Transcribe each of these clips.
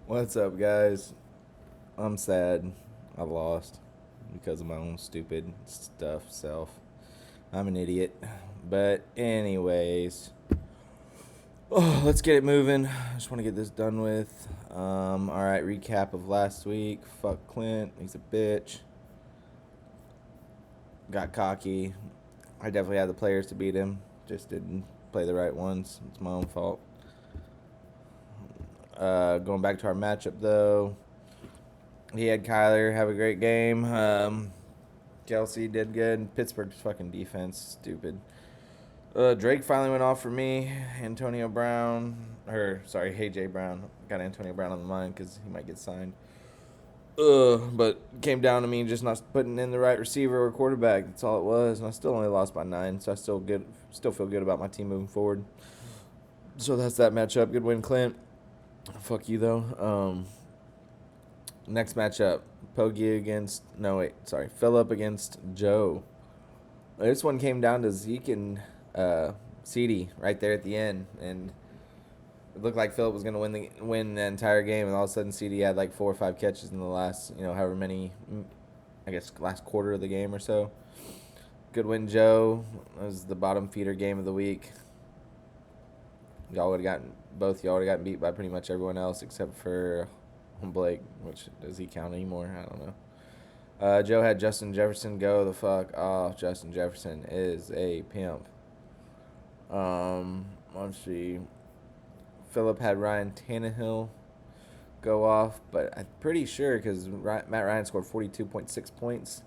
What's up, guys? I'm sad. I lost because of my own stupid stuff, self. I'm an idiot. But, anyways, let's get it moving. I just want to get this done with. Alright, recap of last week. Fuck Clint. He's a bitch. Got cocky. I definitely had the players to beat him. Just didn't play the right ones. It's my own fault. Going back to our matchup, though. He had Kyler have a great game. Kelsey did good. Pittsburgh's fucking defense, stupid. Drake finally went off for me. Antonio Brown, AJ Brown. Got Antonio Brown on the line because he might get signed. But came down to me just not putting in the right receiver or quarterback. That's all it was, and I still only lost by 9. So I still feel good about my team moving forward. So that's that matchup. Good win, Clint. Fuck you though. Next matchup, Philip against Joe. This one came down to Zeke and CeeDee right there at the end, and it looked like Philip was gonna win the entire game, and all of a sudden CeeDee had like 4 or 5 catches in the last, however many, I guess last quarter of the game or so. Good win, Joe. That was the bottom feeder game of the week. Y'all would have gotten beat by pretty much everyone else except for Blake, which does he count anymore? I don't know. Joe had Justin Jefferson go the fuck off. Justin Jefferson is a pimp. Let's see. Philip had Ryan Tannehill go off, but I'm pretty sure because Matt Ryan scored 42.6 points.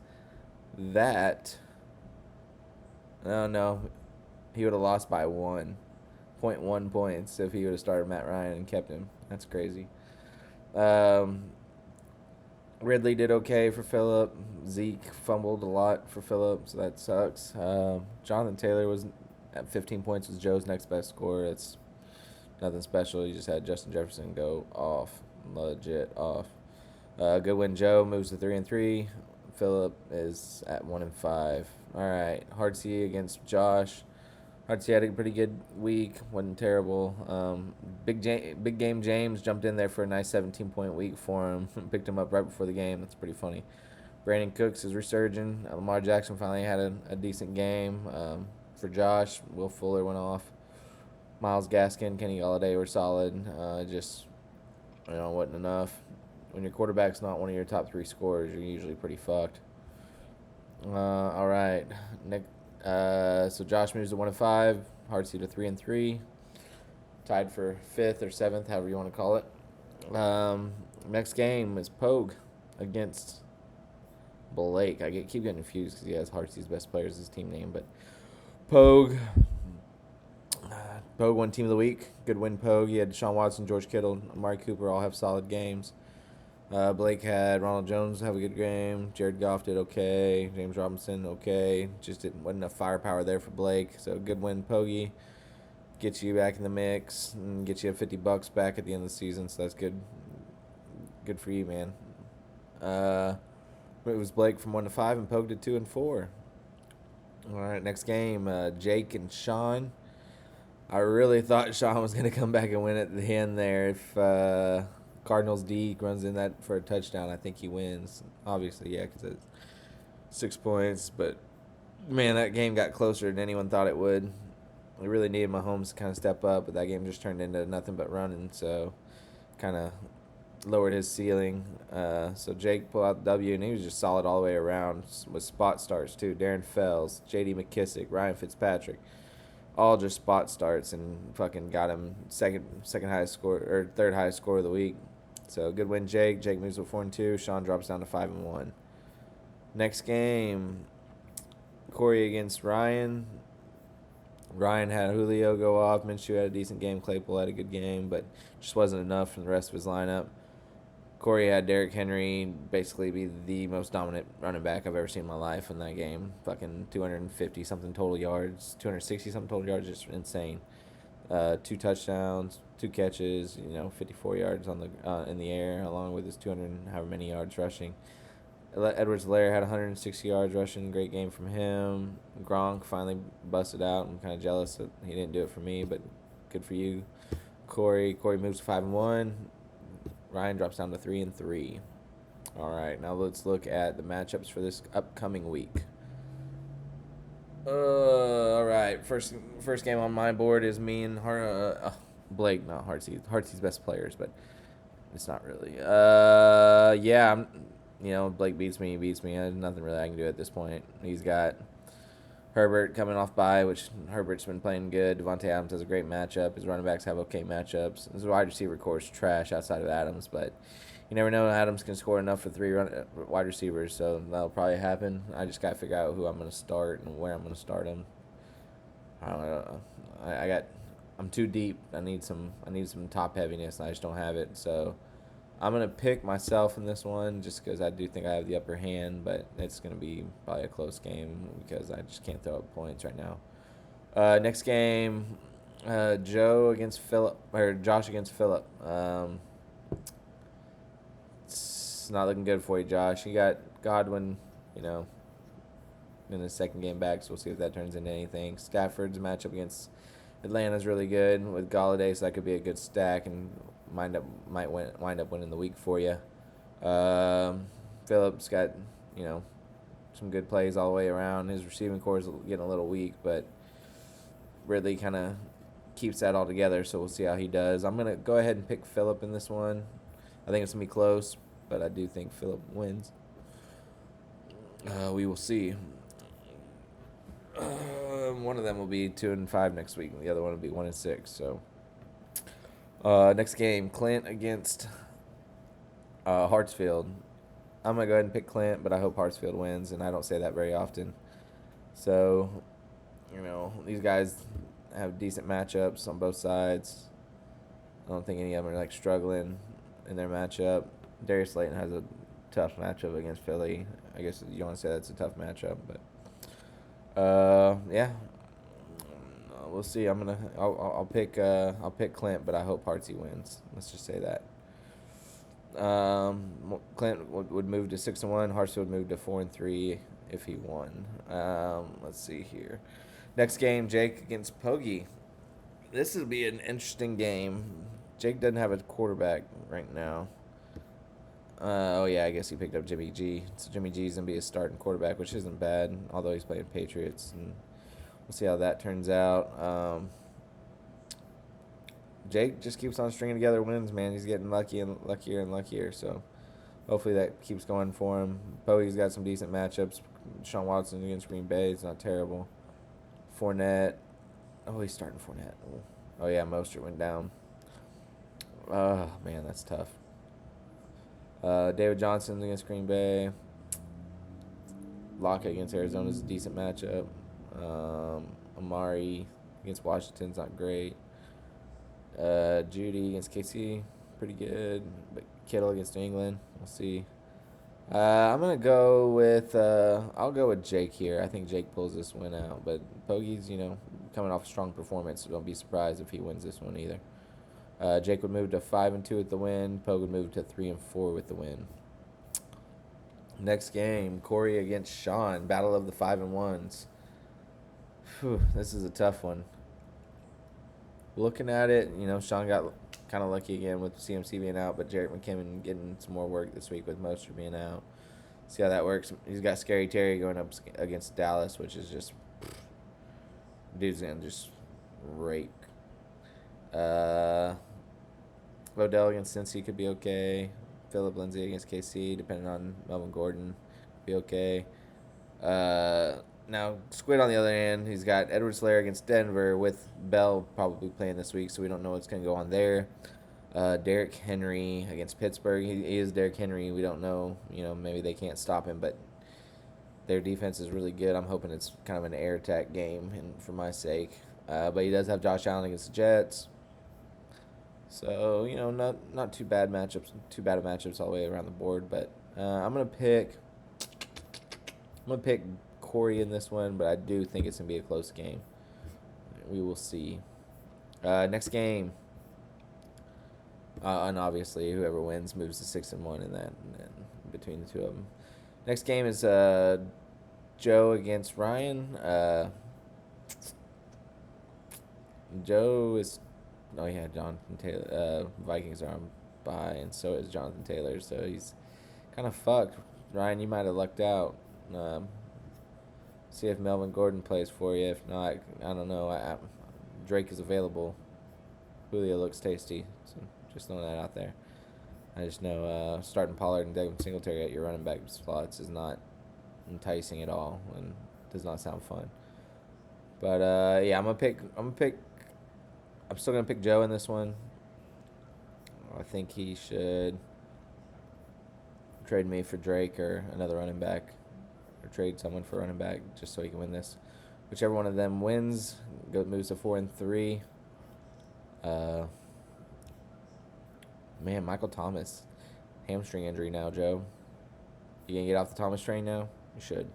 No, he would have lost by 1.1 points if he would have started Matt Ryan and kept him. That's crazy. Ridley did okay for Philip. Zeke fumbled a lot for Philip, so that sucks. Jonathan Taylor was at 15 points, was Joe's next best score. That's nothing special. He just had Justin Jefferson go off, legit off. Good win. Joe moves to 3-3. Philip is at 1-5. All right, Hard C against Josh. Hard C had a pretty good week. Wasn't terrible. Big Game James jumped in there for a nice 17-point week for him. Picked him up right before the game. That's pretty funny. Brandon Cooks is resurging. Lamar Jackson finally had a decent game. For Josh, Will Fuller went off. Myles Gaskin, Kenny Galladay were solid. Just wasn't enough. When your quarterback's not one of your top 3 scorers, you're usually pretty fucked. All right, Nick. So Josh moves to 1-5. Hard C to 3-3. Tied for 5th or 7th, however you want to call it. Next game is Pogue against Blake. I keep getting confused because he has Hard C's best player as his team name, but Pogue. Pogue won Team of the Week. Good win, Pogue. He had Deshaun Watson, George Kittle, Amari Cooper all have solid games. Blake had Ronald Jones have a good game. Jared Goff did okay. James Robinson okay. Just wasn't enough firepower there for Blake. So good win, Pogie. Get you back in the mix and get you $50 back at the end of the season. So that's good. Good for you, man. It was Blake from 1-5 and Pogue did 2-4. All right, next game, Jake and Sean. I really thought Sean was going to come back and win at the end there. If Cardinals D runs in that for a touchdown, I think he wins. Obviously, yeah, because it's 6 points. But, man, that game got closer than anyone thought it would. We really needed Mahomes to kind of step up, but that game just turned into nothing but running. So, kind of lowered his ceiling. So, Jake pulled out the W, and he was just solid all the way around with spot starts, too. Darren Fells, J.D. McKissick, Ryan Fitzpatrick. All just spot starts and fucking got him second highest score or third highest score of the week. So good win, Jake. Jake moves to 4-2. Sean drops down to 5-1. Next game, Corey against Ryan. Ryan had Julio go off. Minshew had a decent game. Claypool had a good game, but just wasn't enough from the rest of his lineup. Corey had Derrick Henry basically be the most dominant running back I've ever seen in my life in that game. Fucking 250-something total yards, 260-something total yards, just insane. 2 touchdowns, 2 catches, 54 yards on the in the air, along with his 200 however many yards rushing. Edwards-Helaire had 160 yards rushing. Great game from him. Gronk finally busted out. I'm kind of jealous that he didn't do it for me, but good for you, Corey. Corey moves to 5-1. Ryan drops down to 3-3. All right, now let's look at the matchups for this upcoming week. All right. First game on my board is me and Blake, not Hartsey. Hartsey's best players, but it's not really. Yeah. Blake beats me. He beats me. There's nothing really I can do at this point. He's got Herbert coming off bye, which Herbert's been playing good. Devontae Adams has a great matchup. His running backs have okay matchups. His wide receiver core is trash outside of Adams, but you never know. Adams can score enough for three wide receivers, so that'll probably happen. I just got to figure out who I'm going to start and where I'm going to start him. I don't know. I'm too deep. I need some top heaviness, and I just don't have it. So I'm going to pick myself in this one just because I do think I have the upper hand, but it's going to be probably a close game because I just can't throw up points right now. Next game, Josh against Phillip. It's not looking good for you, Josh. You got Godwin, in his second game back, so we'll see if that turns into anything. Stafford's matchup against Atlanta's really good with Galladay, so that could be a good stack and might wind up winning the week for you. Phillips got some good plays all the way around. His receiving core is getting a little weak, but Ridley kind of keeps that all together, so we'll see how he does. I'm gonna go ahead and pick Phillip in this one. I think it's gonna be close, but I do think Phillip wins. We will see. One of them will be 2-5 next week, and the other one will be 1-6. So, next game, Clint against Hartsfield. I'm gonna go ahead and pick Clint, but I hope Hartsfield wins, and I don't say that very often. So, these guys have decent matchups on both sides. I don't think any of them are struggling in their matchup. Darius Slayton has a tough matchup against Philly. I guess you want to say that's a tough matchup, but yeah, we'll see. I'll pick Clint, but I hope Hartsey wins. Let's just say that. Clint would move to 6-1. Hartsey would move to 4-3 if he won. Let's see here. Next game, Jake against Pogi. This would be an interesting game. Jake doesn't have a quarterback right now. I guess he picked up Jimmy G. So Jimmy G's going to be his starting quarterback, which isn't bad, although he's playing Patriots. And we'll see how that turns out. Jake just keeps on stringing together wins, man. He's getting lucky and luckier and luckier. So hopefully that keeps going for him. Bogey's got some decent matchups. Sean Watson against Green Bay is not terrible. Fournette. Oh, he's starting Fournette. Oh, yeah, Mostert went down. Oh, man, that's tough. David Johnson against Green Bay. Lockett against Arizona is a decent matchup. Amari against Washington's not great. Judy against KC, pretty good. But Kittle against New England, we'll see. I'm gonna go with I'll go with Jake here. I think Jake pulls this win out, but Pogie's coming off a strong performance, so don't be surprised if he wins this one either. Jake would move to 5-2 with the win. Pogue would move to 3-4 with the win. Next game, Corey against Sean. Battle of the 5-1s. This is a tough one. Looking at it, Sean got kind of lucky again with CMC being out, but Jerick McKinnon getting some more work this week with Mostert being out. See how that works. He's got Scary Terry going up against Dallas, which is just dude's gonna just rake. Odell against Cincy could be okay. Philip Lindsay against KC, depending on Melvin Gordon, be okay. Now, Squid on the other hand, he's got Edwards-Helaire against Denver with Bell probably playing this week, so we don't know what's going to go on there. Derrick Henry against Pittsburgh. He is Derrick Henry. We don't know. Maybe they can't stop him, but their defense is really good. I'm hoping it's kind of an air attack game and for my sake. But he does have Josh Allen against the Jets. So, not too bad matchups all the way around the board. But I'm gonna pick Corey in this one, but I do think it's gonna be a close game. We will see. Next game. And obviously, whoever wins moves to 6-1 in that, and between the two of them. Next game is Joe against Ryan. Joe is, oh yeah, Jonathan Taylor. Vikings are on bye, and so is Jonathan Taylor. So he's kind of fucked. Ryan, you might have lucked out. Um, See if Melvin Gordon plays for you. If not, I don't know. Drake is available. Julio looks tasty. So just throwing that out there. I just know starting Pollard and Devin Singletary at your running back slots is not enticing at all and does not sound fun. But yeah, I'm still gonna pick Joe in this one. I think he should trade me for Drake or another running back, or trade someone for running back just so he can win this. Whichever one of them wins, moves to 4-3. Man, Michael Thomas, hamstring injury now, Joe. You gonna get off the Thomas train now? You should.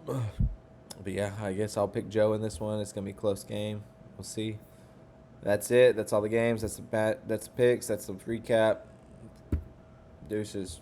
But yeah, I guess I'll pick Joe in this one. It's gonna be a close game. We'll see. That's it. That's all the games. That's the picks. That's the recap. Deuces.